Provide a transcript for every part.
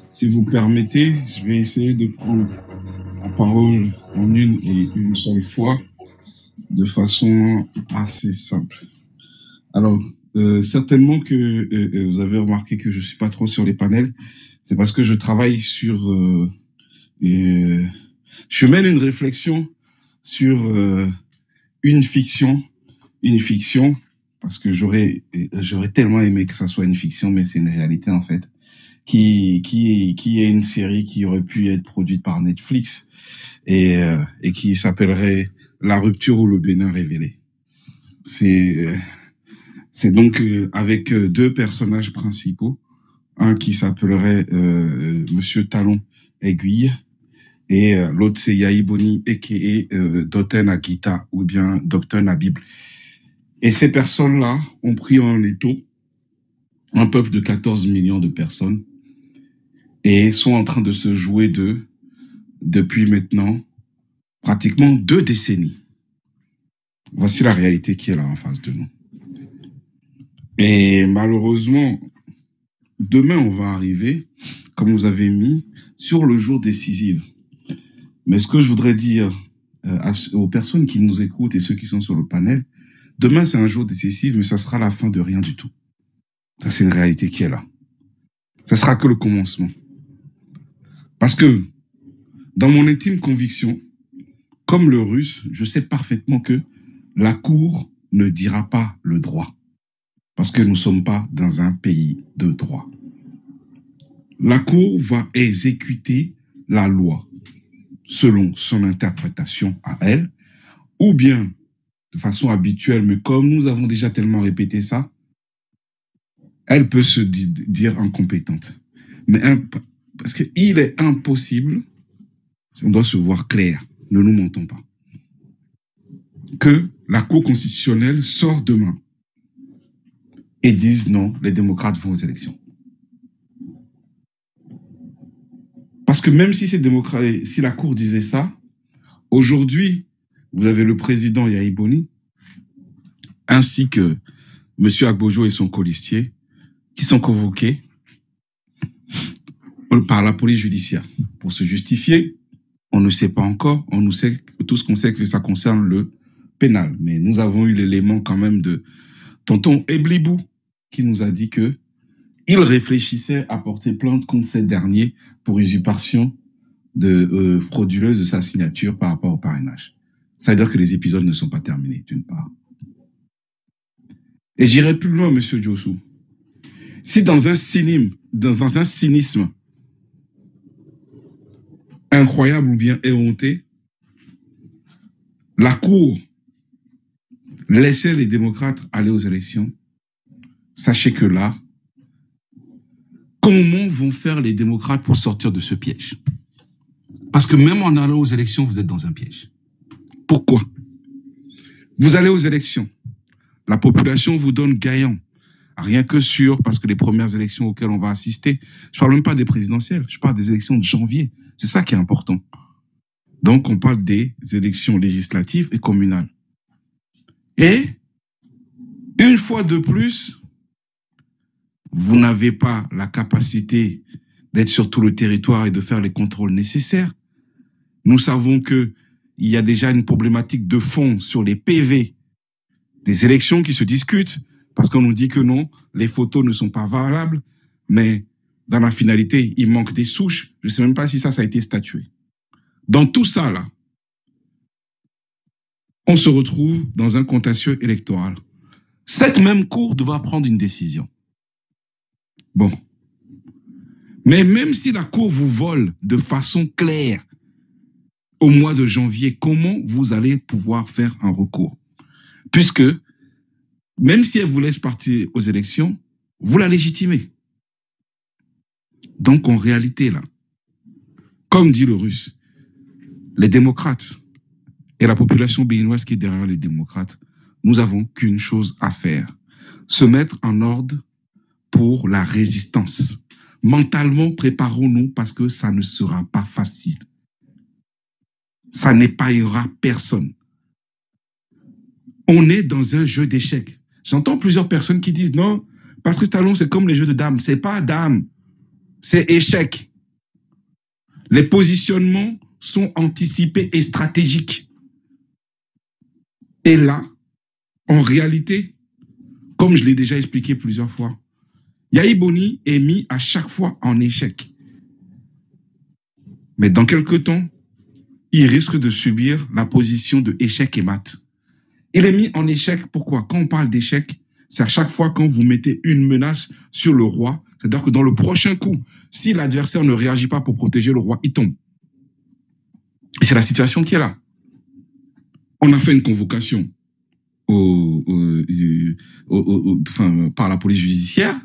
Si vous permettez, je vais essayer de prendre la parole en une et une seule fois, de façon assez simple. Alors, certainement que vous avez remarqué que je suis pas trop sur les panels. C'est parce que je travaille sur... je mène une réflexion sur une fiction, parce que j'aurais tellement aimé que ça soit une fiction, mais c'est une réalité en fait, qui est une série qui aurait pu être produite par Netflix et qui s'appellerait La rupture ou le Bénin révélé. C'est donc avec deux personnages principaux, un qui s'appellerait Monsieur Talon Aiguille et l'autre c'est Yahi Boni a.k.a. Dr Nagita ou bien Dr Nabible. Et ces personnes-là ont pris en étau un peuple de 14 millions de personnes et sont en train de se jouer d'eux depuis maintenant pratiquement 2 décennies. Voici la réalité qui est là en face de nous. Et malheureusement, demain, on va arriver, comme vous avez mis, sur le jour décisif. Mais ce que je voudrais dire aux personnes qui nous écoutent et ceux qui sont sur le panel, demain, c'est un jour décisif, mais ça sera la fin de rien du tout. Ça, c'est une réalité qui est là. Ça sera que le commencement. Parce que, dans mon intime conviction, comme le Russe, je sais parfaitement que la Cour ne dira pas le droit. Parce que nous ne sommes pas dans un pays de droit. La Cour va exécuter la loi selon son interprétation à elle, ou bien de façon habituelle, mais comme nous avons déjà tellement répété ça, elle peut se dire incompétente. Mais parce qu'il est impossible, on doit se voir clair, ne nous mentons pas, que la Cour constitutionnelle sort demain et dise non, les démocrates vont aux élections. Parce que même si si la Cour disait ça, aujourd'hui, vous avez le président Yahi Boni, ainsi que M. Agbojo et son colistier, qui sont convoqués par la police judiciaire. Pour se justifier, on ne sait pas encore, tout ce qu'on sait que ça concerne le pénal. Mais nous avons eu l'élément quand même de tonton Eblibou, qui nous a dit que il réfléchissait à porter plainte contre ces derniers pour usurpation frauduleuse de sa signature par rapport au parrainage. Ça veut dire que les épisodes ne sont pas terminés, d'une part. Et j'irai plus loin, monsieur Diossou. Si dans un cynisme incroyable ou bien éhonté, la Cour laissait les démocrates aller aux élections, sachez que là, comment vont faire les démocrates pour sortir de ce piège? Parce que même en allant aux élections, vous êtes dans un piège. Pourquoi? Vous allez aux élections. La population vous donne gagnant. Rien que parce que les premières élections auxquelles on va assister, je ne parle même pas des présidentielles, je parle des élections de janvier. C'est ça qui est important. Donc, on parle des élections législatives et communales. Et, une fois de plus, vous n'avez pas la capacité d'être sur tout le territoire et de faire les contrôles nécessaires. Nous savons qu'il y a déjà une problématique de fond sur les PV des élections qui se discutent, parce qu'on nous dit que non, les photos ne sont pas valables, mais dans la finalité, il manque des souches. Je ne sais même pas si ça a été statué. Dans tout ça, là, on se retrouve dans un contentieux électoral. Cette même Cour devra prendre une décision. Bon. Mais même si la Cour vous vole de façon claire au mois de janvier, comment vous allez pouvoir faire un recours? Puisque, même si elle vous laisse partir aux élections, vous la légitimez. Donc, en réalité, là, comme dit le Russe, les démocrates et la population béninoise qui est derrière les démocrates, nous n'avons qu'une chose à faire, se mettre en ordre pour la résistance. Mentalement, préparons-nous parce que ça ne sera pas facile. Ça n'épargnera personne. On est dans un jeu d'échecs. J'entends plusieurs personnes qui disent non, Patrice Talon, c'est comme les jeux de dames. C'est pas dames. c'est échec. Les positionnements sont anticipés et stratégiques. Et là, en réalité, comme je l'ai déjà expliqué plusieurs fois, Yahi Boni est mis à chaque fois en échec. Mais dans quelques temps, il risque de subir la position de échec et mat. Il est mis en échec, pourquoi? Quand on parle d'échec, c'est à chaque fois quand vous mettez une menace sur le roi, c'est-à-dire que dans le prochain coup, si l'adversaire ne réagit pas pour protéger le roi, il tombe. Et c'est la situation qui est là. On a fait une convocation par la police judiciaire.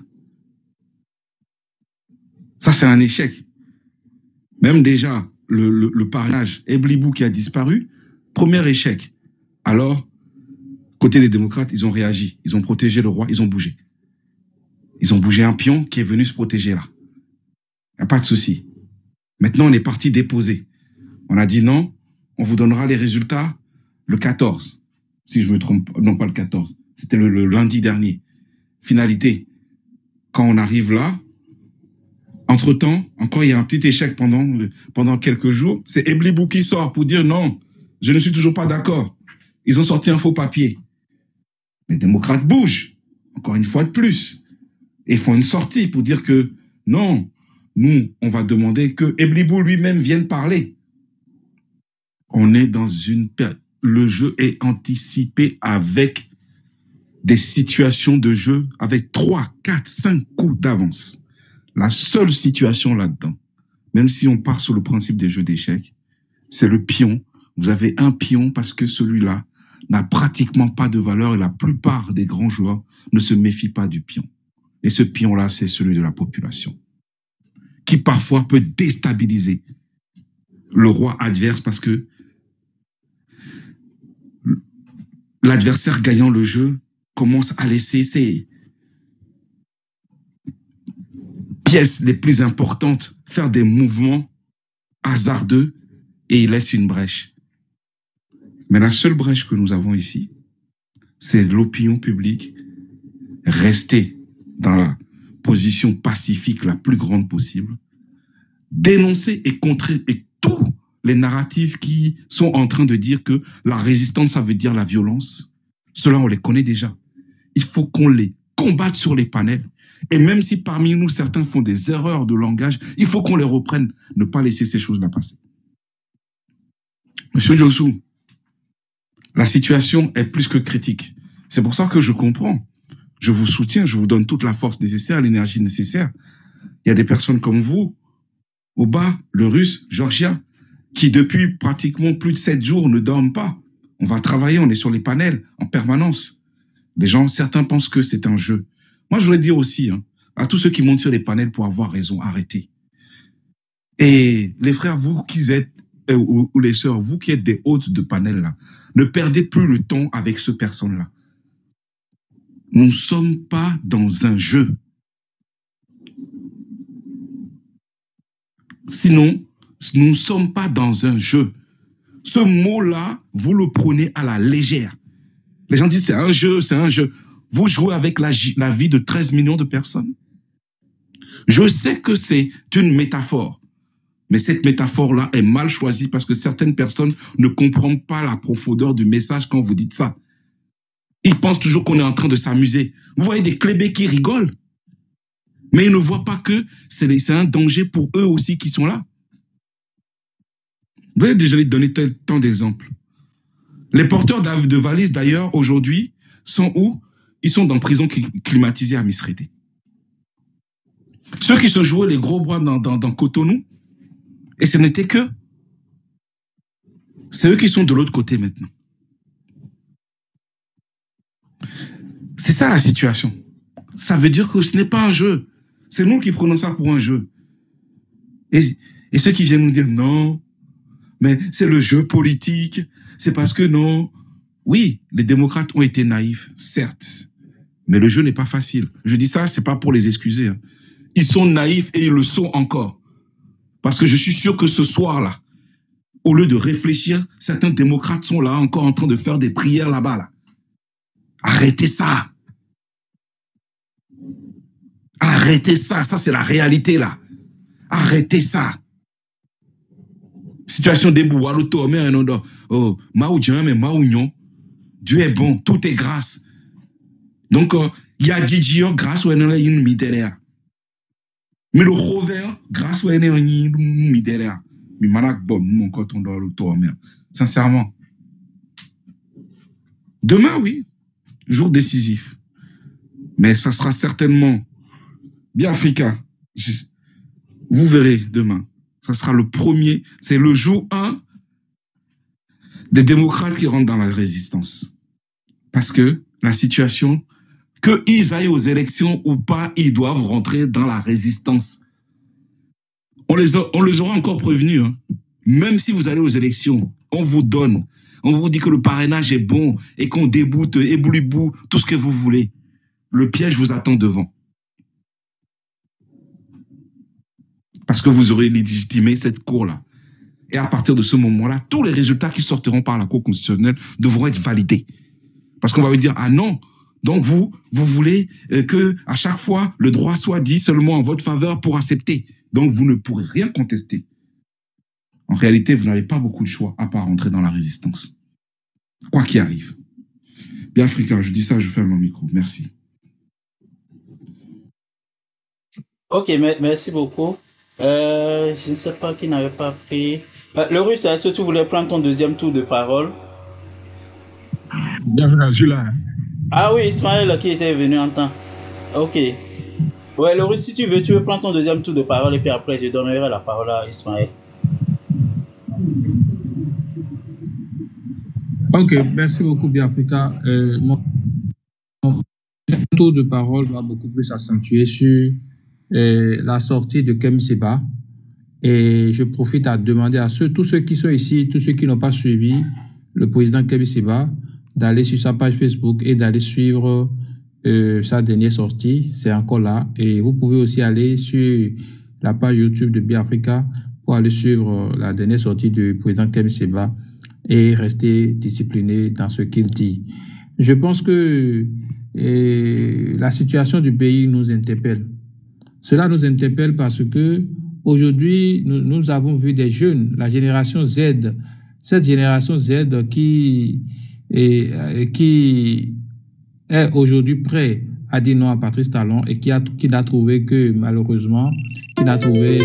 Ça, c'est un échec. Même déjà, le parrainage, Eblibou qui a disparu, premier échec. Alors, côté des démocrates, ils ont réagi. Ils ont protégé le roi, ils ont bougé. Ils ont bougé un pion qui est venu se protéger là. Il n'y a pas de souci. Maintenant, on est parti déposer. On a dit non, on vous donnera les résultats le 14. Si je me trompe, non pas le 14. C'était le lundi dernier. Finalité. Quand on arrive là, entre-temps, encore il y a un petit échec pendant quelques jours. C'est Eblibou qui sort pour dire non, je ne suis toujours pas d'accord. Ils ont sorti un faux papier. Les démocrates bougent, encore une fois de plus, et font une sortie pour dire que non, nous, on va demander que Eblibou lui-même vienne parler. On est dans une période. Le jeu est anticipé avec des situations de jeu avec 3, 4, 5 coups d'avance. La seule situation là-dedans, même si on part sur le principe des jeux d'échecs, c'est le pion. Vous avez un pion parce que celui-là n'a pratiquement pas de valeur et la plupart des grands joueurs ne se méfient pas du pion. Et ce pion-là, c'est celui de la population, qui parfois peut déstabiliser le roi adverse parce que l'adversaire gagnant le jeu commence à laisser ses pièces les plus importantes faire des mouvements hasardeux et il laisse une brèche. Mais la seule brèche que nous avons ici, c'est l'opinion publique rester dans la position pacifique la plus grande possible, dénoncer et contrer tous les narratifs qui sont en train de dire que la résistance, ça veut dire la violence. Cela, on les connaît déjà. Il faut qu'on les combatte sur les panels. Et même si parmi nous, certains font des erreurs de langage, il faut qu'on les reprenne, ne pas laisser ces choses-là passer. Monsieur Djossou, la situation est plus que critique. C'est pour ça que je comprends. Je vous soutiens, je vous donne toute la force nécessaire, l'énergie nécessaire. Il y a des personnes comme vous, au bas, le Russe, Georgia, qui depuis pratiquement plus de 7 jours ne dorment pas. On va travailler, on est sur les panels en permanence. Les gens, certains pensent que c'est un jeu. Moi, je voudrais dire aussi, à tous ceux qui montent sur les panels pour avoir raison, arrêtez. Et les frères, vous qui êtes, ou les sœurs, vous qui êtes des hôtes de panel là, ne perdez plus le temps avec ces personnes-là. Nous ne sommes pas dans un jeu. Sinon, nous ne sommes pas dans un jeu. Ce mot-là, vous le prenez à la légère. Les gens disent c'est un jeu, c'est un jeu. Vous jouez avec la vie de 13 millions de personnes. Je sais que c'est une métaphore. Mais cette métaphore-là est mal choisie parce que certaines personnes ne comprennent pas la profondeur du message quand vous dites ça. Ils pensent toujours qu'on est en train de s'amuser. Vous voyez des clébés qui rigolent. Mais ils ne voient pas que c'est un danger pour eux aussi qui sont là. Vous voyez, déjà, je vais donner tant d'exemples. Les porteurs de valises, d'ailleurs, aujourd'hui, sont où? Ils sont dans prison climatisée à Misrété. Ceux qui se jouaient les gros bras dans Cotonou, et ce n'était que, c'est eux qui sont de l'autre côté maintenant. C'est ça la situation. Ça veut dire que ce n'est pas un jeu. C'est nous qui prenons ça pour un jeu. Et ceux qui viennent nous dire non, mais c'est le jeu politique, c'est parce que non. Oui, les démocrates ont été naïfs, certes, mais le jeu n'est pas facile. Je dis ça, c'est pas pour les excuser. Ils sont naïfs et ils le sont encore. Parce que je suis sûr que ce soir-là, au lieu de réfléchir, certains démocrates sont là encore en train de faire des prières là-bas. Là. Arrêtez ça. Arrêtez ça. Ça, c'est la réalité là. Arrêtez ça. Situation debout, à l'auto, mais un autre. Oh, Maoudjian, mais Maougnon. Dieu est bon, tout est grâce. Donc, il y a Didio grâce à une midérea. Mais le rover, grâce à une midérea. Mais manak bon, mon coton dans l'auto, mais sincèrement. Demain, oui, jour décisif. Mais ça sera certainement bien Africa. Vous verrez demain. Ça sera le premier, c'est le jour 1 des démocrates qui rentrent dans la résistance. Parce que la situation, qu'ils aillent aux élections ou pas, ils doivent rentrer dans la résistance. On les aura encore prévenus. Hein. Même si vous allez aux élections, on vous donne. On vous dit que le parrainage est bon et qu'on déboute, éboulibou, tout ce que vous voulez. Le piège vous attend devant. Parce que vous aurez légitimé cette cour-là. Et à partir de ce moment-là, tous les résultats qui sortiront par la Cour constitutionnelle devront être validés. Parce qu'on va vous dire, ah non, donc vous voulez que à chaque fois, le droit soit dit seulement en votre faveur pour accepter. Donc vous ne pourrez rien contester. En réalité, vous n'avez pas beaucoup de choix à part rentrer dans la résistance. Quoi qu'il arrive. Bien Africain, je dis ça, je ferme mon micro. Merci. Ok, merci beaucoup. Je ne sais pas qui n'avait pas pris. Le Russe, est-ce que tu voulais prendre ton deuxième tour de parole? Bien, je suis là. Ah oui, Ismaël qui était venu en temps. Ok. Ouais, le Russe, si tu veux prendre ton deuxième tour de parole et puis après, je donnerai la parole à Ismaël. Ok, merci beaucoup, Biafrika. Mon tour de parole va beaucoup plus s'accentuer sur la sortie de Kem Seba. Et je profite à demander à tous ceux qui sont ici, tous ceux qui n'ont pas suivi le président Kem Seba, d'aller sur sa page Facebook et d'aller suivre sa dernière sortie. C'est encore là. Et vous pouvez aussi aller sur la page YouTube de Biafrika pour aller suivre la dernière sortie du président Kem Seba et rester discipliné dans ce qu'il dit. Je pense que la situation du pays nous interpelle. Cela nous interpelle parce que aujourd'hui, nous avons vu des jeunes, la génération Z, cette génération Z qui est aujourd'hui prêt à dire non à Patrice Talon et qui n'a trouvé que, malheureusement, qui n'a trouvé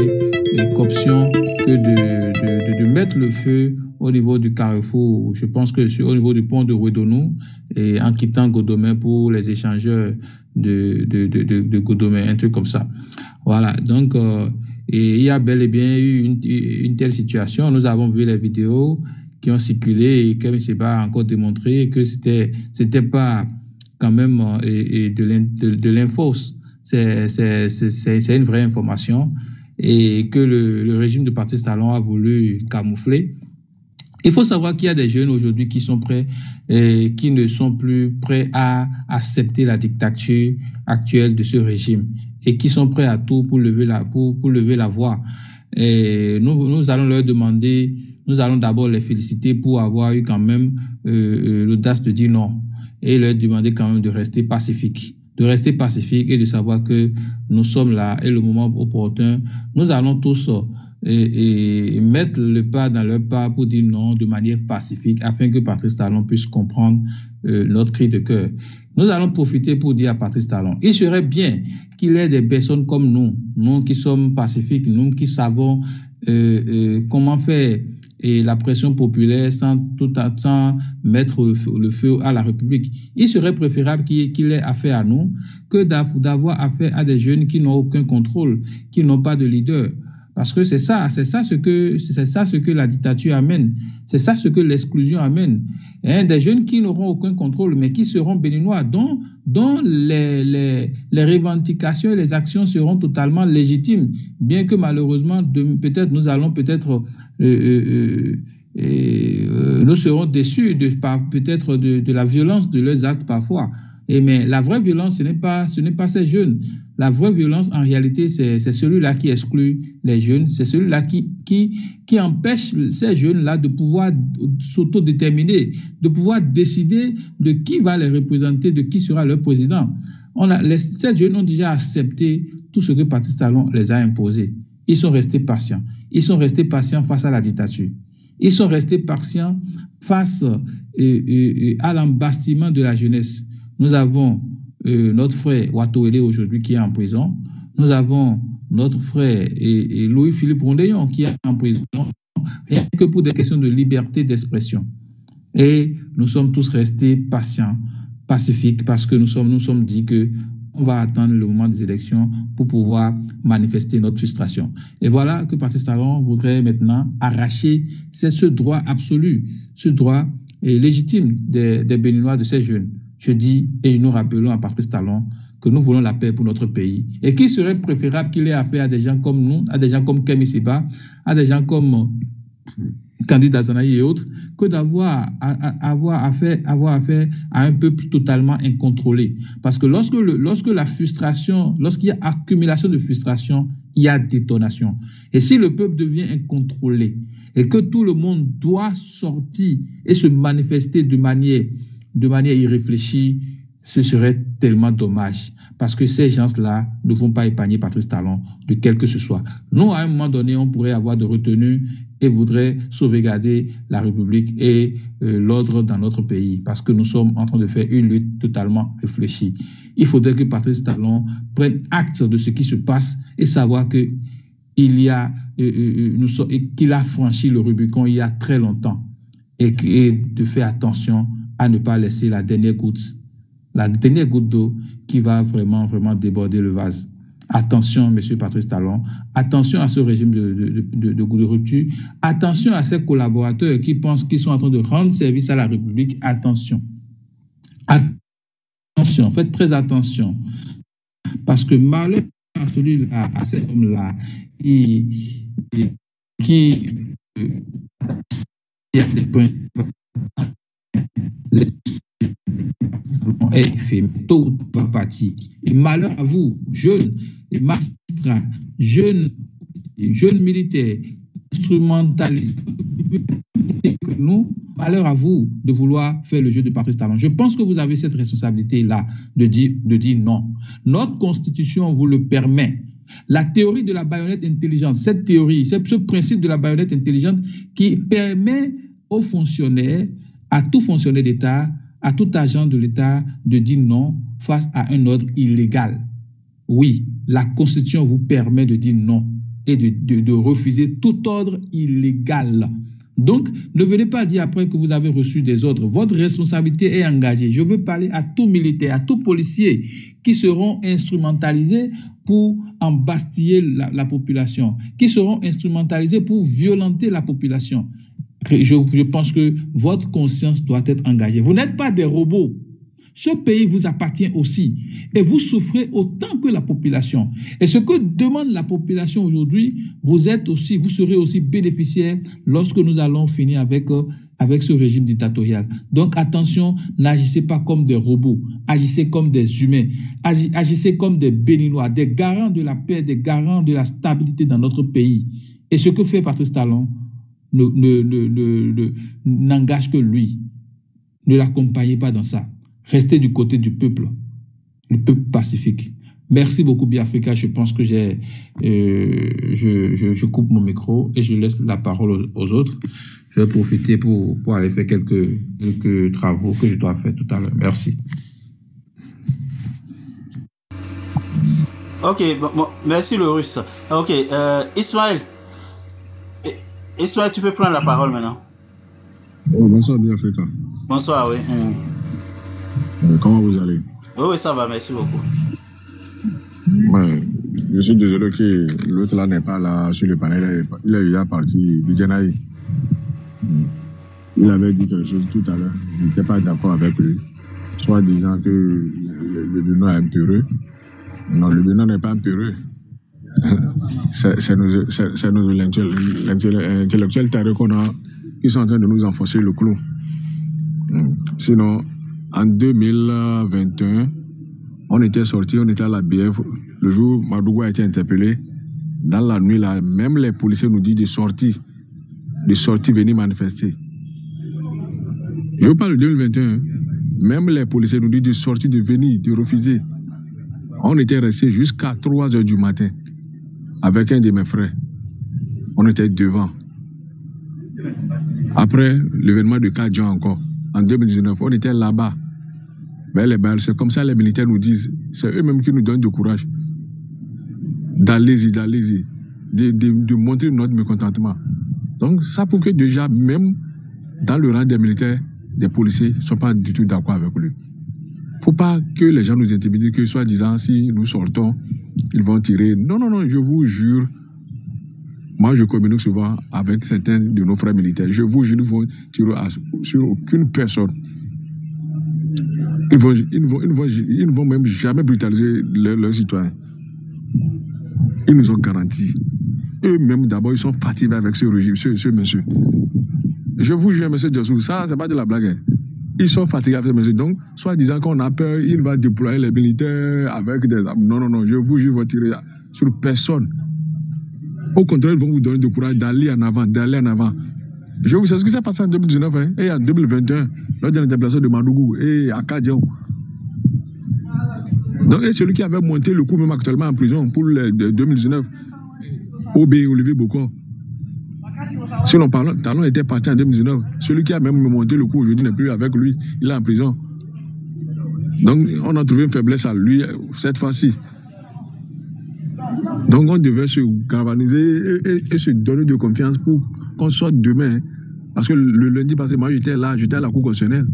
qu'option que de mettre le feu au niveau du carrefour. Je pense que c'est au niveau du pont de Ouédonou et en quittant Godomé pour les échangeurs de Godomé, un truc comme ça. Voilà, donc et il y a bel et bien eu une telle situation. Nous avons vu les vidéos qui ont circulé et Kem Seba a encore démontré que c'était pas quand même de l'infos. C'est une vraie information et que le régime de Patrice Talon a voulu camoufler. Il faut savoir qu'il y a des jeunes aujourd'hui qui sont prêts et qui ne sont plus prêts à accepter la dictature actuelle de ce régime et qui sont prêts à tout pour lever la voix. Et nous allons leur demander, nous allons d'abord les féliciter pour avoir eu quand même l'audace de dire non et leur demander quand même de rester pacifique et de savoir que nous sommes là et le moment opportun, nous allons tous et mettre le pas dans leur pas pour dire non de manière pacifique afin que Patrice Talon puisse comprendre notre cri de cœur. Nous allons profiter pour dire à Patrice Talon, il serait bien qu'il ait des personnes comme nous qui sommes pacifiques, nous qui savons comment faire et la pression populaire sans mettre le feu à la République. Il serait préférable qu'il ait affaire à nous que d'avoir affaire à des jeunes qui n'ont aucun contrôle, qui n'ont pas de leader. Parce que c'est ça ce que la dictature amène. C'est ça ce que l'exclusion amène. Des jeunes qui n'auront aucun contrôle, mais qui seront béninois, dont les revendications et les actions seront totalement légitimes. Bien que malheureusement, nous allons nous serons déçus de la violence de leurs actes parfois. Mais la vraie violence, ce n'est pas ces jeunes. La vraie violence, en réalité, c'est celui-là qui exclut les jeunes. C'est celui-là qui empêche ces jeunes-là de pouvoir s'autodéterminer, de pouvoir décider de qui va les représenter, de qui sera leur président. Ces jeunes ont déjà accepté tout ce que Patrice Talon les a imposé. Ils sont restés patients. Ils sont restés patients face à la dictature. Ils sont restés patients face à l'embastillement de la jeunesse. Nous avons notre frère Watoele aujourd'hui qui est en prison. Nous avons notre frère Louis-Philippe Rondeillon qui est en prison, rien que pour des questions de liberté d'expression. Et nous sommes tous restés patients, pacifiques, parce que nous sommes dit que on va attendre le moment des élections pour pouvoir manifester notre frustration. Et voilà que Patrice Talon voudrait maintenant arracher ce droit absolu, ce droit légitime des Béninois, de ces jeunes. Je dis, et nous rappelons à Patrice Talon que nous voulons la paix pour notre pays et qu'il serait préférable qu'il ait affaire à des gens comme nous, à des gens comme Kemi Siba, à des gens comme Candide Azanaï et autres, que d'avoir affaire à un peuple totalement incontrôlé. Parce que lorsque la frustration, lorsqu'il y a accumulation de frustration, il y a détonation. Et si le peuple devient incontrôlé et que tout le monde doit sortir et se manifester de manière irréfléchie, ce serait tellement dommage. Parce que ces gens-là ne vont pas épargner Patrice Talon de quel que ce soit. Nous, à un moment donné, on pourrait avoir de retenue et voudrait sauvegarder la République et l'ordre dans notre pays, parce que nous sommes en train de faire une lutte totalement réfléchie. Il faudrait que Patrice Talon prenne acte de ce qui se passe et savoir que qu'il a franchi le Rubicon il y a très longtemps et de faire attention à ne pas laisser la dernière goutte d'eau qui va vraiment, vraiment déborder le vase. Attention, monsieur Patrice Talon, attention à ce régime de rupture, attention à ces collaborateurs qui pensent qu'ils sont en train de rendre service à la République. Attention. Attention, faites très attention. Parce que malheur à celui-là, à cet homme-là, qui a des points est fait, tôt va partir. Et malheur à vous, jeunes et magistrats, jeunes militaires, instrumentalisés que nous, malheur à vous de vouloir faire le jeu de Patrice Talon. Je pense que vous avez cette responsabilité-là de dire non. Notre constitution vous le permet. La théorie de la baïonnette intelligente, cette théorie, c'est ce principe de la baïonnette intelligente qui permet aux fonctionnaires, à tout fonctionnaire d'État, à tout agent de l'État de dire non face à un ordre illégal. Oui, la Constitution vous permet de dire non et de refuser tout ordre illégal. Donc, ne venez pas dire après que vous avez reçu des ordres. Votre responsabilité est engagée. Je veux parler à tout militaire, à tout policier qui seront instrumentalisés pour embastiller la population, qui seront instrumentalisés pour violenter la population. Je pense que votre conscience doit être engagée. Vous n'êtes pas des robots. Ce pays vous appartient aussi. Et vous souffrez autant que la population. Et ce que demande la population aujourd'hui, vous serez aussi bénéficiaire lorsque nous allons finir avec ce régime dictatorial. Donc attention, n'agissez pas comme des robots. Agissez comme des humains. Agissez comme des Béninois, des garants de la paix, des garants de la stabilité dans notre pays. Et ce que fait Patrice Talon n'engage que lui. Ne l'accompagnez pas dans ça. Restez du côté du peuple, le peuple pacifique. Merci beaucoup, Biafrika. Je pense que je coupe mon micro et je laisse la parole aux autres. Je vais profiter pour aller faire quelques travaux que je dois faire tout à l'heure. Merci. Ok, bon, merci le russe. Ok, Ismaël, tu peux prendre la parole maintenant. Oh, bonsoir, Biafrika. Bonsoir, oui. Comment vous allez? Oui, ça va, merci beaucoup. Ouais, je suis désolé que l'autre là n'est pas là sur le panel. Il est déjà parti, Bidjanaï. Il avait dit quelque chose tout à l'heure. Je n'étais pas d'accord avec lui. Soit disant que le Bénin est impéreux. Non, le Bénin n'est pas impéreux. C'est nos intellectuels terres qu'on a qui sont en train de nous enfoncer le clou. Sinon, en 2021, on était à la BF. Le jour où Madougou a été interpellé, dans la nuit, là, même les policiers nous disent de sortir, venir manifester. Je vous parle de 2021. Même les policiers nous disent de sortir, de venir, de refuser. On était restés jusqu'à 3 h du matin. avec un de mes frères. On était devant. Après l'événement de Kadjan encore, en 2019, on était là-bas. C'est comme ça les militaires nous disent, c'est eux-mêmes qui nous donnent du courage. D'allez-y, de montrer notre mécontentement. Donc ça pour que déjà, même dans le rang des militaires, des policiers ne sont pas du tout d'accord avec lui. Il ne faut pas que les gens nous intimident, que soi-disant, si nous sortons, ils vont tirer. Non, je vous jure. Moi, je communique souvent avec certains de nos frères militaires. Je vous jure, ils ne vont tirer sur aucune personne. Ils ne vont même jamais brutaliser leurs citoyens. Ils nous ont garanti. Eux-mêmes, d'abord, ils sont fatigués avec ce régime, ce monsieur. Je vous jure, monsieur Djossou, ça, c'est pas de la blague. Ils sont fatigués avec ce monsieur. Donc, soit disant qu'on a peur, il va déployer les militaires avec des armes. Non, je vous jure, ils vont tirer sur personne. Au contraire, ils vont vous donner du courage d'aller en avant. Je vous sais ce qui s'est passé en 2019 et en 2021, lors de l'interpellation de Madougou et à Kadjan. Donc, et celui qui avait monté le coup même actuellement en prison pour le 2019, Olivier Bokor. Sinon, Talon était parti en 2019. Celui qui a même monté le coup aujourd'hui n'est plus avec lui. Il est en prison. Donc, on a trouvé une faiblesse à lui cette fois-ci. Donc, on devait se galvaniser et se donner de confiance pour qu'on sorte demain. Parce que le lundi passé, moi, j'étais à la Cour constitutionnelle.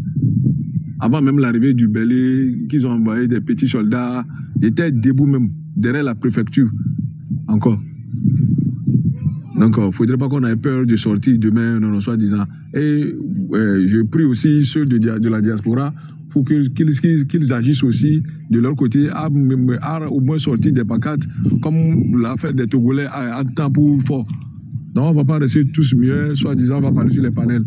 Avant même l'arrivée du Bélé, qu'ils ont envoyé des petits soldats. J'étais debout même, derrière la préfecture. Encore. Donc, il ne faudrait pas qu'on ait peur de sortir demain, soi-disant. Et je prie aussi ceux de la diaspora, il faut qu'ils agissent aussi de leur côté, à au moins sortir des pancartes, comme l'a fait des Togolais en temps pour fort. Donc, on ne va pas rester tous mieux, soi-disant, on va parler sur les panels.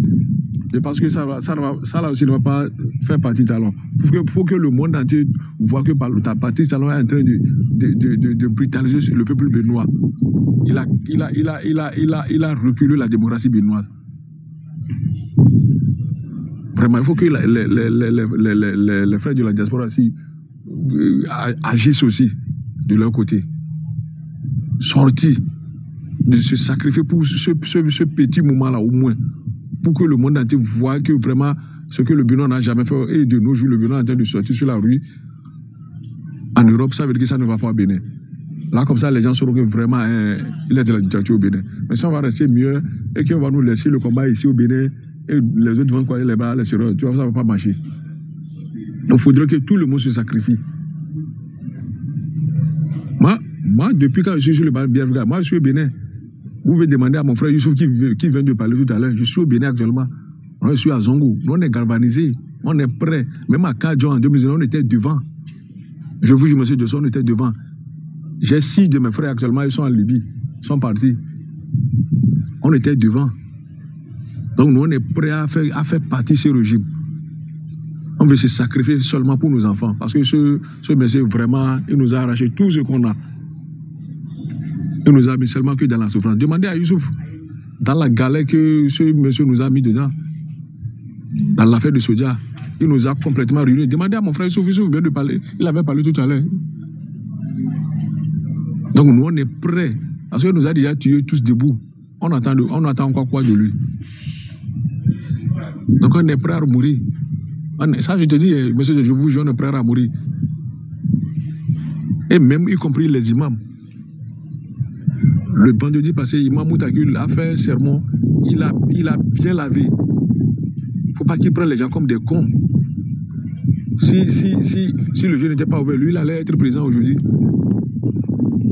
Et parce que ça là aussi ne va pas faire partie de Talon. Il faut que le monde entier voit que ta partie Talon est en train de brutaliser le peuple béninois. Il a reculé la démocratie béninoise. Vraiment, il faut que les frères de la diaspora aussi agissent aussi de leur côté. Sortir, de se sacrifier pour ce petit moment-là au moins. Pour que le monde entier voit que vraiment ce que le Bénin n'a jamais fait, et de nos jours, le Bénin est en train de sortir sur la rue. En Europe, ça veut dire que ça ne va pas au Bénin. Là, comme ça, les gens sauront que vraiment, il est de la dictature au Bénin. Mais si on va rester mieux et qu'on va nous laisser le combat ici au Bénin, et les autres vont croire les bras, tu vois, ça ne va pas marcher. Donc, il faudrait que tout le monde se sacrifie. Moi, depuis quand je suis sur le Biafra, moi, je suis au Bénin. Vous pouvez demander à mon frère Youssouf qui vient de parler tout à l'heure. Je suis au Bénin actuellement. Je suis à Zongo. Nous, on est galvanisés. On est prêts. Même à Kadjan, en 2019, on était devant. Je vous jure, monsieur Dosson, on était devant. J'ai 6 de mes frères actuellement, ils sont en Libye. Ils sont partis. On était devant. Donc, nous, on est prêts à faire partie de ce régime. On veut se sacrifier seulement pour nos enfants. Parce que ce monsieur, vraiment, il nous a arraché tout ce qu'on a. Il nous a mis seulement que dans la souffrance. Demandez à Youssouf, dans la galère que ce monsieur nous a mis dedans, dans l'affaire de Sodia, il nous a complètement ruinés. Demandez à mon frère Youssouf vient de parler. Il avait parlé tout à l'heure. Donc nous, on est prêts. Parce qu'il nous a déjà tués tous debout. On attend encore quoi de lui? Donc on est prêts à mourir. Ça, je te dis, monsieur, je vous jure, on est prêts à mourir. Et même y compris les imams. Le vendredi passé, Imam Moutakul a fait un sermon, il a bien lavé. Il ne faut pas qu'il prenne les gens comme des cons. Si le jeu n'était pas ouvert, lui, il allait être présent aujourd'hui.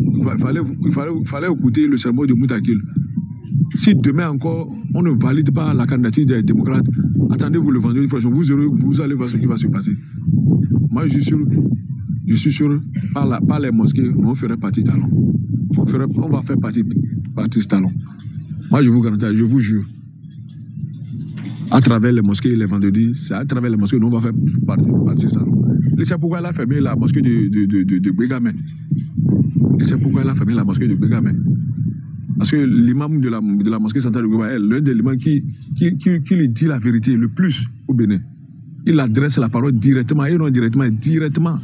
Il fallait écouter le sermon de Moutakul. Si demain encore, on ne valide pas la candidature des démocrates, attendez-vous le vendredi prochain, vous allez voir ce qui va se passer. Moi, je suis sûr, par les mosquées, nous on ferait partie de Talon. On va faire partie de Talon. Moi, je vous garantis, je vous jure. À travers les mosquées, les vendredis, c'est à travers les mosquées, nous, on va faire partie de Talon. C'est pourquoi elle a fermé la mosquée de Bégamé. C'est pourquoi elle a fermé la mosquée de Bégamé. Parce que l'imam de la mosquée centrale de Bégamé est l'un des imams qui lui dit la vérité le plus au Bénin. Il adresse la parole directement et non directement.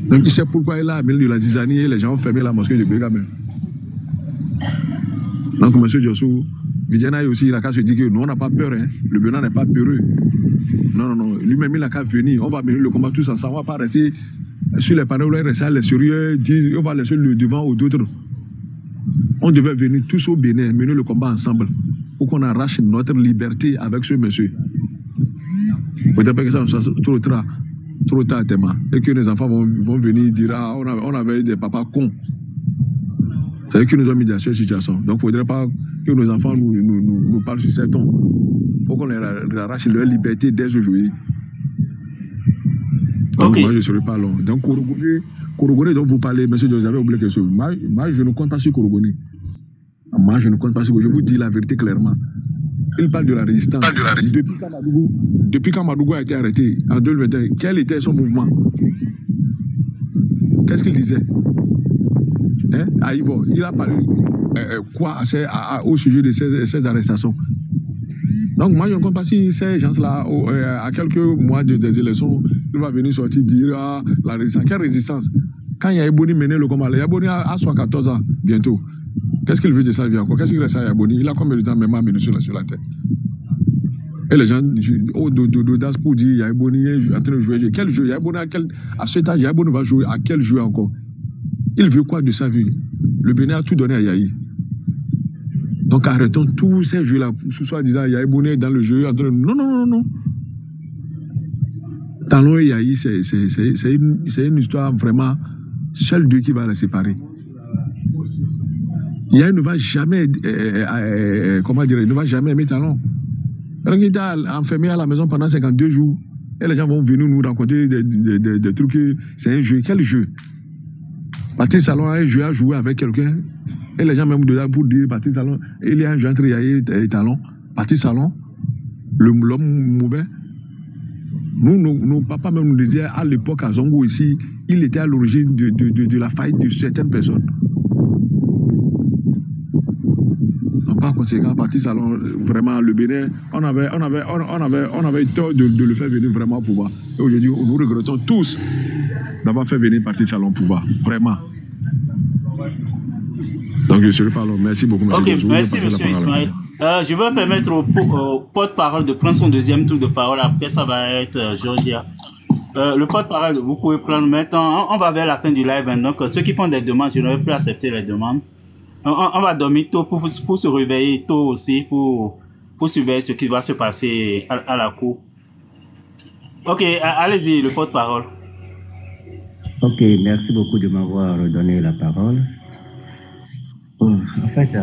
Donc il sait pourquoi il a amené de la zizanie et les gens ont fermé la mosquée de Bégamé. Donc M. Diossou, Vidiana aussi, il a qu'à se dire que nous on n'a pas peur, hein. Le Bénin n'est pas peureux. Non. Lui-même il n'a qu'à venir. On va mener le combat tous ensemble. On ne va pas rester sur les panneaux, rester à l'extérieur, dire on va laisser le devant aux autres. On devait venir tous au Bénin, mener le combat ensemble pour qu'on arrache notre liberté avec ce monsieur. Peut-être que ça soit trop tard tellement. Et que les enfants vont venir dire ah, on avait des papas cons. C'est-à-dire qu'ils nous ont mis dans cette situation. Donc il ne faudrait pas que nos enfants nous parlent sur cet ton. Pour qu'on leur arrache leur liberté dès aujourd'hui. Donc moi je ne serai pas long. Donc Korogoné dont vous parlez, monsieur, vous avez oublié quelque chose. Moi je ne compte pas sur Korogoné. Moi je ne compte pas sur Korogoné. Je vous dis la vérité clairement. Il parle de la résistance. Depuis quand Madougou a été arrêté en 2021, quel était son mouvement? Qu'est-ce qu'il disait? À Ivo, il a parlé quoi au sujet de ces arrestations? Donc moi je ne compte pas si ces gens-là, à quelques mois des élections, il va venir sortir dire la résistance. Quelle résistance? Quand Yaïboni menait le combat, Yaïboni a 14 ans bientôt. Qu'est-ce qu'il veut de sa vie encore? Qu'est-ce qu'il reste à Yaïboni? Il a combien de temps même à mener sur la tête? Et les gens ont d'audace pour dire Yaïboni est en train de jouer. Quel jeu? Yaïboni à cet âge, Yaïboni va jouer à quel jeu encore? Il veut quoi de sa vie? Le Bénin a tout donné à Yaï. Donc arrêtons tous ces jeux-là, soi-disant Yaïboni dans le jeu. Non. Talon et Yaï, c'est une histoire vraiment, seul Dieu qui va la séparer. Yaï ne va jamais, il ne va jamais aimer Talon. Donc il était enfermé à la maison pendant 52 jours. Et les gens vont venir nous raconter des trucs. C'est un jeu. Quel jeu? Patrice Talon a un jeu à jouer avec quelqu'un. Et les gens même dedans pour dire Patrice Talon, il y a un jeu entre Yaï et Talon. Patrice Talon, l'homme mauvais. Nos papas même nous disaient à l'époque à Zongo ici, il était à l'origine de la faillite de certaines personnes. Donc par conséquent, Patrice Talon, vraiment le Bénin, on avait tort de le faire venir vraiment au pouvoir. Et aujourd'hui, nous regrettons tous d'avoir fait venir Patrice Talon au pouvoir. Vraiment. Donc je serai pas long. Merci beaucoup, monsieur. Ok, merci, monsieur Ismaël. Je vais permettre au porte-parole de prendre son deuxième tour de parole. Après, ça va être Georgia. Le porte-parole, vous pouvez prendre maintenant. On va vers la fin du live. Donc, ceux qui font des demandes, je ne vais plus accepter les demandes. On va dormir tôt pour se réveiller tôt aussi, pour surveiller ce qui va se passer à la cour. Ok, allez-y, le porte-parole. Ok, merci beaucoup de m'avoir donné la parole. En fait,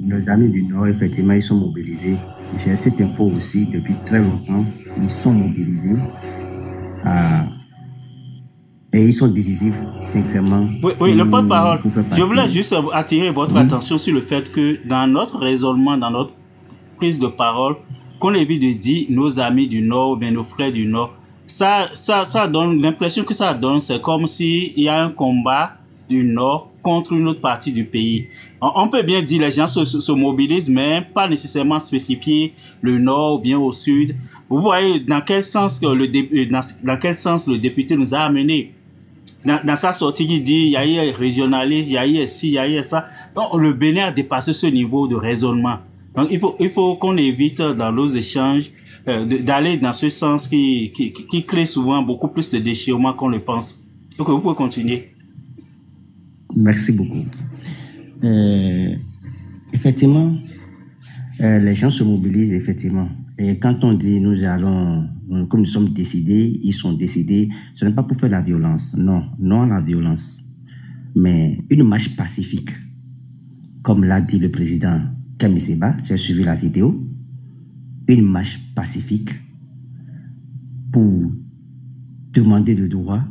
nos amis du Nord, effectivement, ils sont mobilisés. J'ai cette info aussi depuis très longtemps. Ils sont mobilisés et ils sont décisifs, sincèrement. Oui, le porte-parole. Je voulais juste attirer votre attention sur le fait que dans notre raisonnement, dans notre prise de parole, qu'on évite de dire nos amis du Nord ou bien nos frères du Nord, ça donne l'impression que ça donne, c'est comme s'il y a un combat du Nord contre une autre partie du pays. On peut bien dire les gens se mobilisent, mais pas nécessairement spécifier le Nord ou bien au Sud. Vous voyez dans quel sens le député nous a amené. Dans sa sortie, il dit il y a eu régionalisme, il y a eu ci, il y a eu ça. Donc le Bénin a dépassé ce niveau de raisonnement. Donc il faut qu'on évite dans nos échanges d'aller dans ce sens qui crée souvent beaucoup plus de déchirement qu'on le pense. Donc vous pouvez continuer. Merci beaucoup. Effectivement, les gens se mobilisent, effectivement. Et quand on dit comme nous sommes décidés, ils sont décidés, ce n'est pas pour faire la violence. Non à la violence. Mais une marche pacifique, comme l'a dit le président Kami Seba, j'ai suivi la vidéo, une marche pacifique pour demander de droit,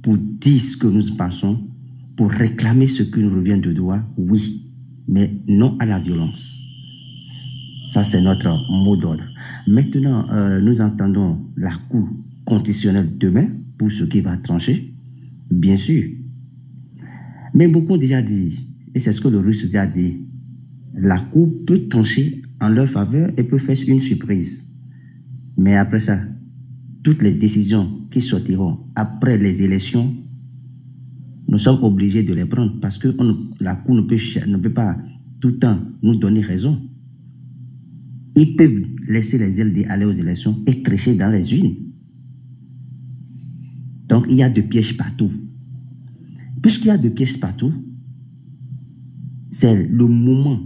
pour dire ce que nous pensons, pour réclamer ce qui nous revient de droit, oui, mais non à la violence. Ça, c'est notre mot d'ordre. Maintenant, nous entendons la Cour constitutionnelle demain pour ce qui va trancher, bien sûr. Mais beaucoup ont déjà dit, et c'est ce que le Russe a dit, la Cour peut trancher en leur faveur et peut faire une surprise. Mais après ça, toutes les décisions qui sortiront après les élections, nous sommes obligés de les prendre parce que la Cour ne peut pas tout le temps nous donner raison. Ils peuvent laisser les LD aller aux élections et tricher dans les urnes. Donc, il y a des pièges partout. Puisqu'il y a des pièges partout, c'est le moment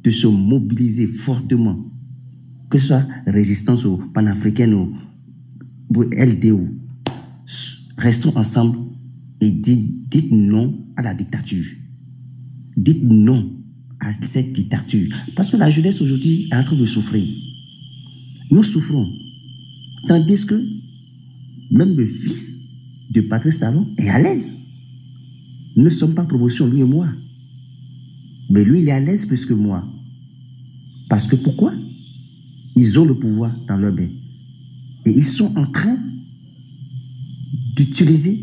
de se mobiliser fortement, que ce soit résistance ou panafricaine ou LDO. Restons ensemble et dites non à la dictature. Dites non à cette dictature. Parce que la jeunesse aujourd'hui est en train de souffrir. Nous souffrons. Tandis que même le fils de Patrice Talon est à l'aise. Nous ne sommes pas en promotion, lui et moi. Mais lui, il est à l'aise plus que moi. Parce que pourquoi? Ils ont le pouvoir dans leur main. Et ils sont en train d'utiliser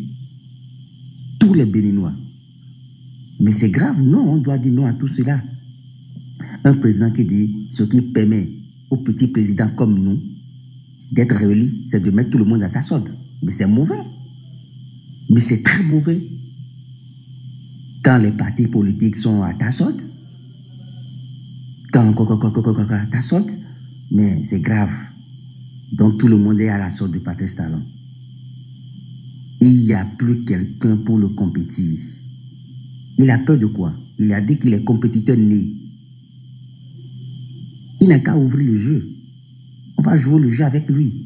tous les Béninois. Mais c'est grave, non, on doit dire non à tout cela. Un président qui dit ce qui permet aux petits présidents comme nous d'être réélus, c'est de mettre tout le monde à sa solde. Mais c'est mauvais. Mais c'est très mauvais. Quand les partis politiques sont à ta solde, quand à ta solde, mais c'est grave. Donc tout le monde est à la solde de Patrice Talon. Il n'y a plus quelqu'un pour le compétir. Il a peur de quoi? Il a dit qu'il est compétiteur né. Il n'a qu'à ouvrir le jeu. On va jouer le jeu avec lui.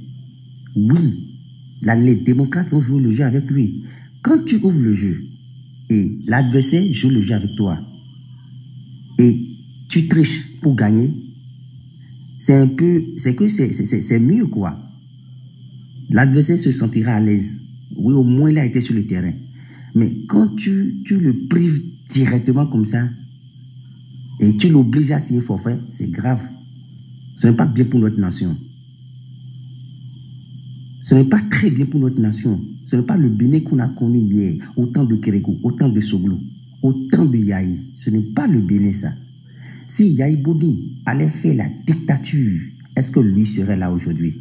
Oui, les démocrates vont jouer le jeu avec lui. Quand tu ouvres le jeu et l'adversaire joue le jeu avec toi et tu triches pour gagner, c'est mieux quoi. L'adversaire se sentira à l'aise. Oui, au moins il a été sur le terrain. Mais quand tu le prives directement comme ça et tu l'obliges à signer forfait, c'est grave. Ce n'est pas bien pour notre nation. Ce n'est pas très bien pour notre nation. Ce n'est pas le Bénin qu'on a connu hier. Autant de Kérékou, autant de Soglou, autant de Yahi. Ce n'est pas le Bénin ça. Si Yahi Boni allait faire la dictature, est-ce que lui serait là aujourd'hui?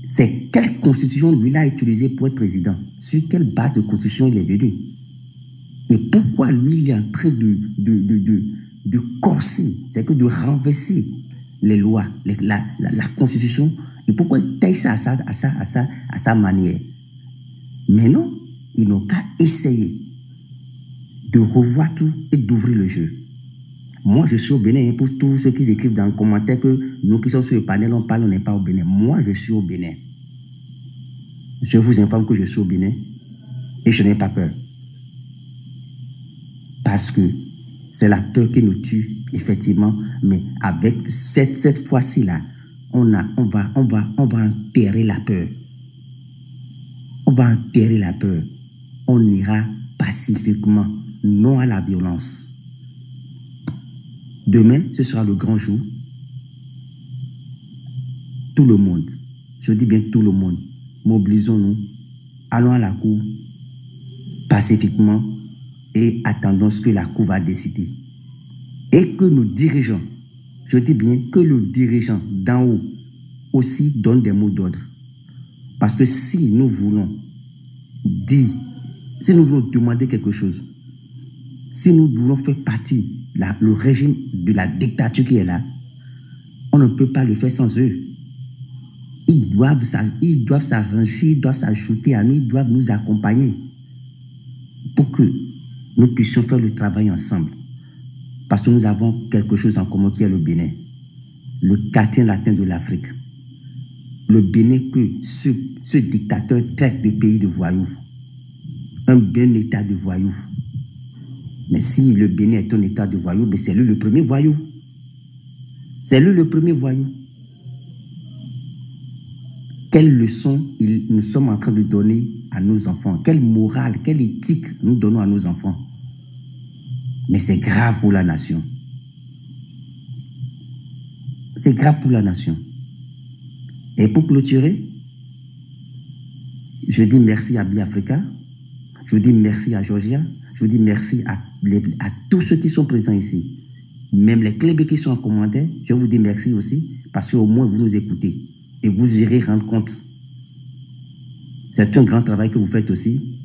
C'est quelle constitution lui a utilisé pour être président? Sur quelle base de constitution il est venu? Et pourquoi lui il est en train de corser, c'est que de renverser les lois, la constitution? Et pourquoi il taille ça à sa manière? Mais non, ils n'ont qu'à essayer de revoir tout et d'ouvrir le jeu. Moi, je suis au Bénin. Pour tous ceux qui écrivent dans le commentaire que nous qui sommes sur le panel, on n'est pas au Bénin. Moi, je suis au Bénin. Je vous informe que je suis au Bénin et je n'ai pas peur. Parce que c'est la peur qui nous tue, effectivement. Mais avec cette fois-ci-là, on va enterrer la peur. On va enterrer la peur. On ira pacifiquement, non à la violence. Demain, ce sera le grand jour. Tout le monde, je dis bien tout le monde, mobilisons-nous, allons à la cour pacifiquement et attendons ce que la cour va décider. Et que nos dirigeants, je dis bien que le dirigeant d'en haut aussi donne des mots d'ordre. Parce que si nous voulons dire, si nous voulons demander quelque chose, si nous voulons faire partie le régime de la dictature qui est là, on ne peut pas le faire sans eux. Ils doivent s'arranger, ils doivent s'ajouter à nous, ils doivent nous accompagner pour que nous puissions faire le travail ensemble. Parce que nous avons quelque chose en commun qui est le Bénin, le quartier latin de l'Afrique. Le Bénin que ce dictateur traite de pays de voyous, un bien état de voyous. Mais si le Bénin est un état de voyous, c'est lui le premier voyou. C'est lui le premier voyou. Quelle leçon nous sommes en train de donner à nos enfants? Quelle morale, quelle éthique nous donnons à nos enfants? Mais c'est grave pour la nation. C'est grave pour la nation. Et pour clôturer, je dis merci à Biafrica, je dis merci à Georgia, je dis merci à tous ceux qui sont présents ici. Même les Clébés qui sont en commentaire, je vous dis merci aussi, parce qu'au moins vous nous écoutez. et vous irez rendre compte. C'est un grand travail que vous faites aussi.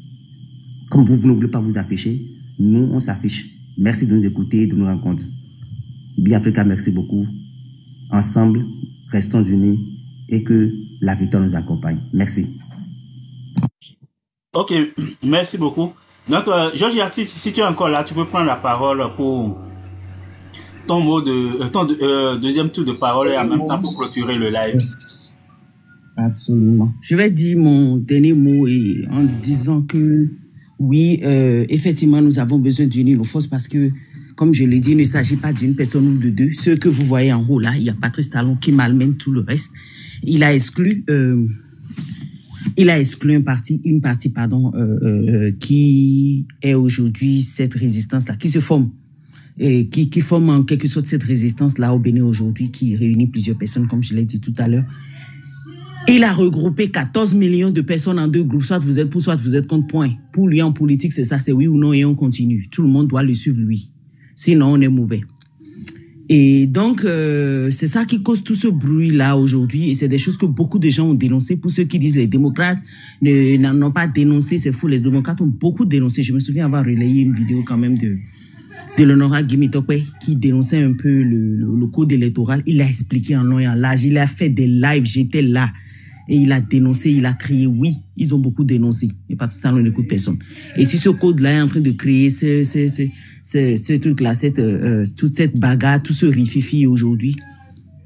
Comme vous ne voulez pas vous afficher, nous, on s'affiche. Merci de nous écouter et de nous rendre compte. Biafrica, merci beaucoup. Ensemble, restons unis et que la victoire nous accompagne. Merci. Ok, merci beaucoup. Donc, Georges Yati, si tu es encore là, tu peux prendre la parole pour ton mot deuxième tour de parole et en même temps pour clôturer le live. Absolument. Je vais dire mon dernier mot en disant que oui, effectivement, nous avons besoin d'unir nos forces parce que, comme je l'ai dit, il ne s'agit pas d'une personne ou de deux. Ceux que vous voyez en haut là, il y a Patrice Talon qui malmène tout le reste. Il a exclu une partie, qui est aujourd'hui cette résistance-là, qui se forme. Et qui forme en quelque sorte cette résistance-là au Bénin aujourd'hui, qui réunit plusieurs personnes, comme je l'ai dit tout à l'heure. Il a regroupé 14 millions de personnes en deux groupes. Soit vous êtes pour, soit vous êtes contre, point. Pour lui, en politique, c'est ça, c'est oui ou non, et on continue. Tout le monde doit le suivre, lui. Sinon, on est mauvais. Et donc, c'est ça qui cause tout ce bruit-là aujourd'hui. Et c'est des choses que beaucoup de gens ont dénoncées. Pour ceux qui disent les démocrates n'ont pas dénoncé, c'est fou. Les démocrates ont beaucoup dénoncé. Je me souviens avoir relayé une vidéo quand même de l'honorable Guy Tokwe qui dénonçait un peu le code électoral. Il a expliqué en long et en large. Il a fait des lives. J'étais là. Et il a dénoncé, il a crié, oui, ils ont beaucoup dénoncé. Et pas ça, on n'écoute personne. Et si ce code-là est en train de créer ce truc-là, toute cette bagarre, tout ce rififi aujourd'hui,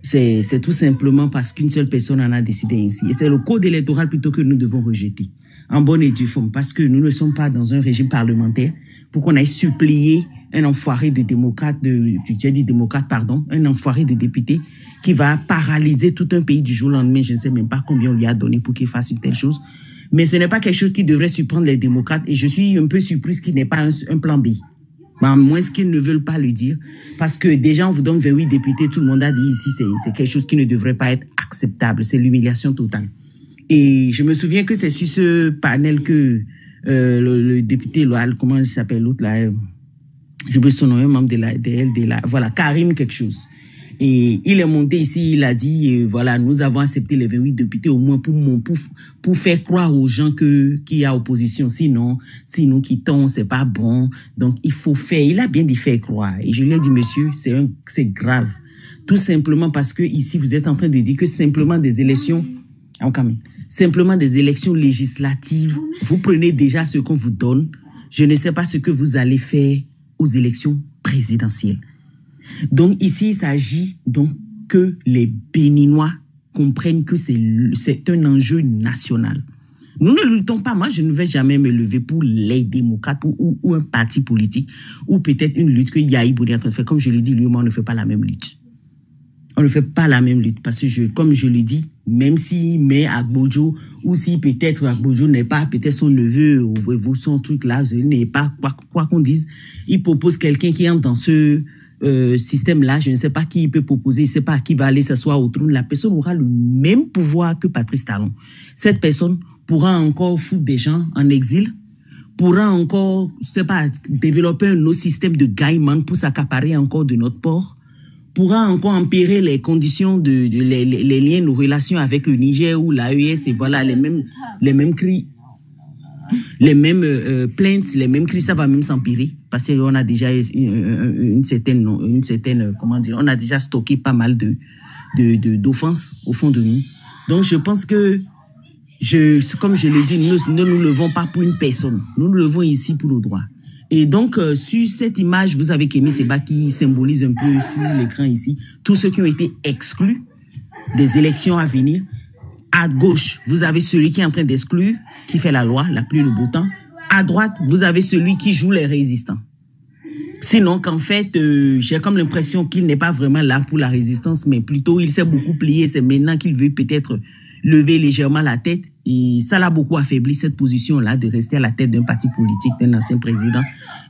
c'est tout simplement parce qu'une seule personne en a décidé ainsi. Et c'est le code électoral plutôt que nous devons rejeter. En bonne et due forme. Parce que nous ne sommes pas dans un régime parlementaire pour qu'on aille supplier un enfoiré de démocrate, un enfoiré de député qui va paralyser tout un pays du jour au lendemain. Je ne sais même pas combien on lui a donné pour qu'il fasse une telle chose. Mais ce n'est pas quelque chose qui devrait surprendre les démocrates. Et je suis un peu surprise qu'il n'ait pas un plan B. À moins qu'ils ne veulent pas le dire. Parce que déjà, on vous donne 28 députés. Tout le monde a dit ici, c'est quelque chose qui ne devrait pas être acceptable. C'est l'humiliation totale. Et je me souviens que c'est sur ce panel que le député, comment il s'appelle l'autre là, j'oublie son nom, un membre de la LDLA, voilà, Karim quelque chose. Et il est monté ici, il a dit, voilà, nous avons accepté les 28 députés au moins pour faire croire aux gens qu'il y a opposition. Sinon, si nous quittons, c'est pas bon. Donc, il faut faire, il a bien dit faire croire. Et je lui ai dit, monsieur, c'est grave. Tout simplement parce que ici, vous êtes en train de dire que simplement des élections, simplement des élections législatives, vous prenez déjà ce qu'on vous donne. Je ne sais pas ce que vous allez faire aux élections présidentielles. Donc ici, il s'agit donc que les Béninois comprennent que c'est un enjeu national. Nous ne luttons pas, moi je ne vais jamais me lever pour les démocrates ou un parti politique ou peut-être une lutte que Yahi Boni est en train de faire. Comme je l'ai dit, lui, moi, on ne fait pas la même lutte. On ne fait pas la même lutte parce que, comme je l'ai dit, même si mais Agbojo ou si peut-être Agbojo n'est pas peut-être son neveu ou son truc là, n'est pas quoi qu'on dise, il propose quelqu'un qui entre dans ce système-là, je ne sais pas qui il peut proposer, je ne sais pas qui va aller s'asseoir au trône. La personne aura le même pouvoir que Patrice Talon. Cette personne pourra encore foutre des gens en exil, pourra encore, je ne sais pas, développer un autre système de gaiement pour s'accaparer encore de notre port, pourra encore empirer les conditions les liens, nos relations avec le Niger ou l'AES, et voilà, les mêmes cris, les mêmes plaintes, les mêmes cris, ça va même s'empirer parce qu'on a déjà une certaine, comment dire, on a déjà stocké pas mal d'offenses au fond de nous. Donc, je pense que, comme je l'ai dit, nous ne nous levons pas pour une personne. Nous nous levons ici pour nos droits. Et donc, sur cette image, vous avez Kémy Séba qui symbolise un peu sur l'écran ici tous ceux qui ont été exclus des élections à venir. À gauche, vous avez celui qui est en train d'exclure, qui fait la loi, la pluie, le beau temps. À droite, vous avez celui qui joue les résistants. Sinon, qu'en fait, j'ai comme l'impression qu'il n'est pas vraiment là pour la résistance, mais plutôt il s'est beaucoup plié. C'est maintenant qu'il veut peut-être lever légèrement la tête. Et ça l'a beaucoup affaibli, cette position-là, de rester à la tête d'un parti politique, d'un ancien président.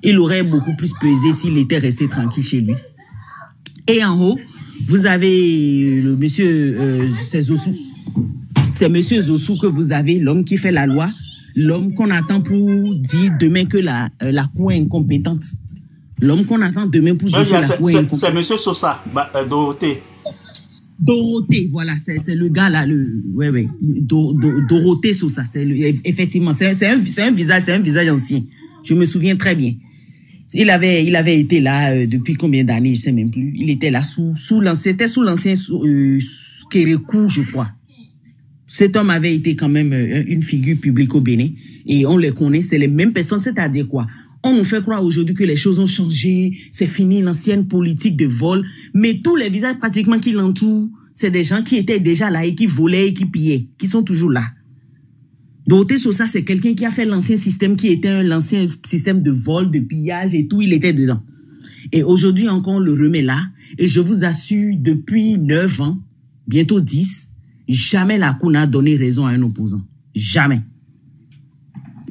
Il aurait beaucoup plus pesé s'il était resté tranquille chez lui. Et en haut, vous avez le monsieur, c'est Zossou. C'est monsieur Zossou que vous avez, l'homme qui fait la loi, l'homme qu'on attend pour dire demain que la Cour est incompétente. L'homme qu'on attend demain pour dire que la Cour est incompétente. C'est monsieur Sosa, Dorothée. Dorothée, voilà, c'est le gars là, Dorothée Sosa, effectivement, c'est un visage ancien. Je me souviens très bien. Il avait été là depuis combien d'années, je sais même plus. Il était là sous l'ancien Kérékou, je crois. Cet homme avait été quand même une figure publique au Bénin et on les connaît, c'est les mêmes personnes, c'est-à-dire quoi? On nous fait croire aujourd'hui que les choses ont changé, c'est fini l'ancienne politique de vol, mais tous les visages pratiquement qui l'entourent, c'est des gens qui étaient déjà là et qui volaient et qui pillaient, qui sont toujours là. Dorothée Sosa, c'est quelqu'un qui a fait l'ancien système qui était l'ancien système de vol, de pillage et tout, il était dedans. Et aujourd'hui encore, on le remet là et je vous assure, depuis 9 ans, bientôt 10, jamais la Cour n'a donné raison à un opposant. Jamais.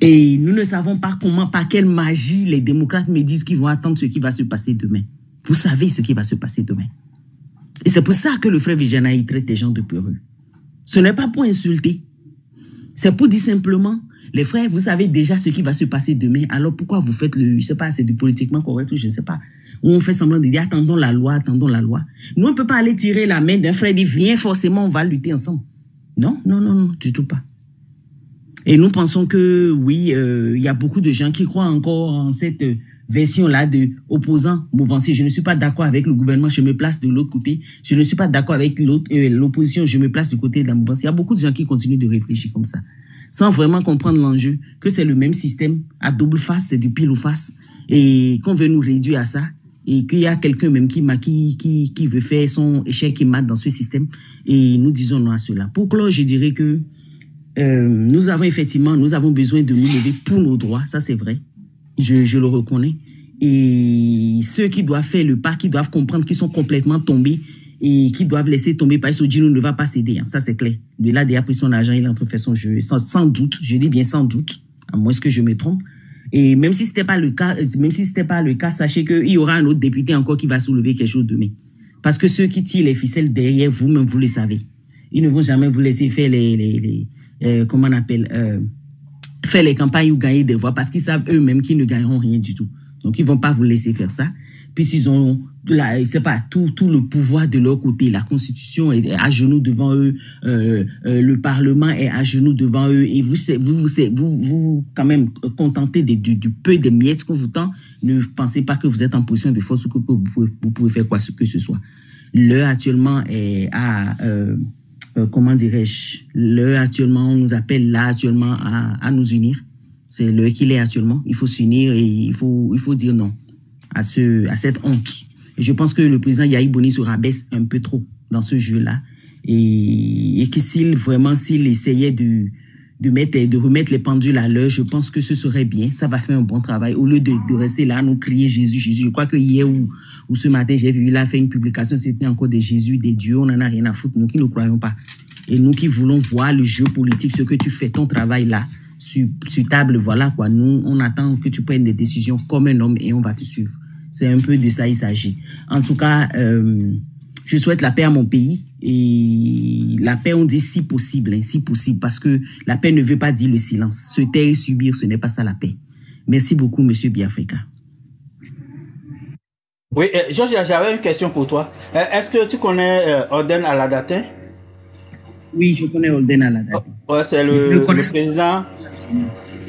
Et nous ne savons pas comment, par quelle magie les démocrates me disent qu'ils vont attendre ce qui va se passer demain. Vous savez ce qui va se passer demain. Et c'est pour ça que le frère Vijana, traite les gens de peureux. Ce n'est pas pour insulter. C'est pour dire simplement, les frères, vous savez déjà ce qui va se passer demain. Alors pourquoi vous faites je sais pas, c'est du politiquement correct ou je ne sais pas. Où on fait semblant de dire, attendons la loi, attendons la loi. Nous, on ne peut pas aller tirer la main d'un frère et dire, viens, forcément, on va lutter ensemble. Non, du tout pas. Et nous pensons que, oui, y a beaucoup de gens qui croient encore en cette version-là de opposants mouvanciers. Je ne suis pas d'accord avec le gouvernement, je me place de l'autre côté. Je ne suis pas d'accord avec l'opposition, je me place du côté de la mouvance. Il y a beaucoup de gens qui continuent de réfléchir comme ça, sans vraiment comprendre l'enjeu, que c'est le même système, à double face, c'est du pile ou face, et qu'on veut nous réduire à ça, et qu'il y a quelqu'un même qui veut faire son échec et mat dans ce système, et nous disons non à cela. Pour clore, je dirais que nous avons besoin de nous lever pour nos droits, ça c'est vrai, je le reconnais, et ceux qui doivent faire le pas, qui doivent comprendre qu'ils sont complètement tombés, et qui doivent laisser tomber parce que Dino ne va pas céder, hein. Ça c'est clair. Lui là, il a pris son argent, il est en train de faire son jeu, sans doute, je dis bien sans doute, à moins que je me trompe. Et même si c'était pas le cas, sachez qu'il y aura un autre député encore qui va soulever quelque chose demain. Parce que ceux qui tirent les ficelles derrière vous-même, vous le savez. Ils ne vont jamais vous laisser faire comment on appelle, faire les campagnes ou gagner des voix parce qu'ils savent eux-mêmes qu'ils ne gagneront rien du tout. Donc, ils vont pas vous laisser faire ça. Puisqu'ils ont, c'est pas tout le pouvoir de leur côté. La Constitution est à genoux devant eux, le Parlement est à genoux devant eux, et vous quand même contentez du peu de miettes qu'on vous tend. Ne pensez pas que vous êtes en position de force ou que vous pouvez faire quoi que ce soit. L'heure actuellement est à, comment dirais-je, l'heure actuellement, on nous appelle là actuellement à nous unir. C'est l'heure qu'il est actuellement. Il faut s'unir et il faut dire non à cette honte. Et je pense que le président Yahi Boni se rabaisse un peu trop dans ce jeu-là. Et que s'il essayait de remettre les pendules à l'heure, je pense que ce serait bien. Ça va faire un bon travail. Au lieu de rester là, nous crier Jésus, Jésus. Je crois que hier ou ce matin, j'ai vu, il a fait une publication, c'était encore des Jésus, des dieux. On n'en a rien à foutre, nous qui ne croyons pas. Et nous qui voulons voir le jeu politique, ce que tu fais, ton travail là, sur table, voilà quoi. Nous, on attend que tu prennes des décisions comme un homme et on va te suivre. C'est un peu de ça il s'agit. En tout cas, je souhaite la paix à mon pays. Et la paix, on dit si possible, parce que la paix ne veut pas dire le silence. Se taire et subir, ce n'est pas ça la paix. Merci beaucoup, monsieur Biafrika. Oui, Georges, j'avais une question pour toi. Est-ce que tu connais Orden Aladatin? Oui, je connais Orden Aladatin. Ouais, c'est le président.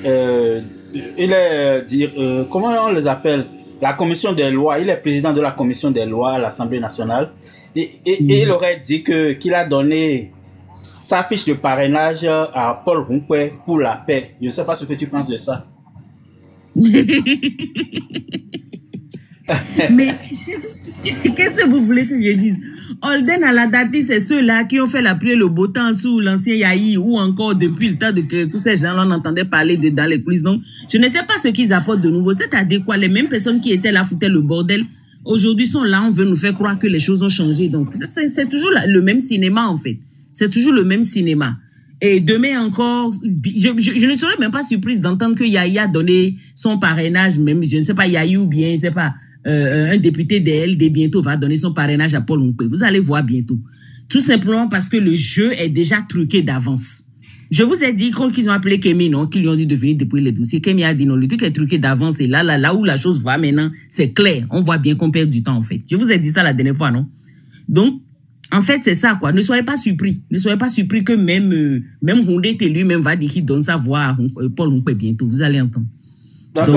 Il est, comment on les appelle? La commission des lois. Il est président de la commission des lois à l'Assemblée nationale. Et il aurait dit qu'il a donné sa fiche de parrainage à Paul Rumpwe pour la paix. Je ne sais pas ce que tu penses de ça. Mais qu'est-ce que vous voulez que je dise? Orden Aladati, c'est ceux-là qui ont fait la pluie le beau temps sous l'ancien Yahi ou encore depuis le temps que tous ces gens-là, on entendait parler dans les coulisses. Donc, je ne sais pas ce qu'ils apportent de nouveau. C'est-à-dire quoi? Les mêmes personnes qui étaient là foutaient le bordel. Aujourd'hui, sont là, on veut nous faire croire que les choses ont changé. Donc, c'est toujours le même cinéma, en fait. C'est toujours le même cinéma. Et demain encore, je ne serais même pas surprise d'entendre que Yahi a donné son parrainage, même, je ne sais pas, Yahi ou bien, je ne sais pas, un député de LD bientôt va donner son parrainage à Paul Rumpwe. Vous allez voir bientôt. Tout simplement parce que le jeu est déjà truqué d'avance. Je vous ai dit qu'ils ont appelé Kémy, non, qu'ils lui ont dit de venir dépouiller les dossiers. Kémy a dit non, le truc est truqué d'avance et là où la chose va maintenant, c'est clair. On voit bien qu'on perd du temps en fait. Je vous ai dit ça la dernière fois, non? Donc, En fait, c'est ça, quoi. Ne soyez pas surpris. Ne soyez pas surpris que même Houndé lui-même va dire qu'il donne sa voix à Paul Hunkwe bientôt. Vous allez entendre. Donc,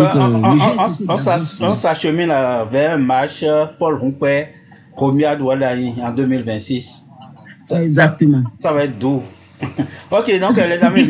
on s'achemine vers un match Paul Hunkwe, remis à Douala en 2026. Exactement. Ça va être doux. Ok, donc les amis,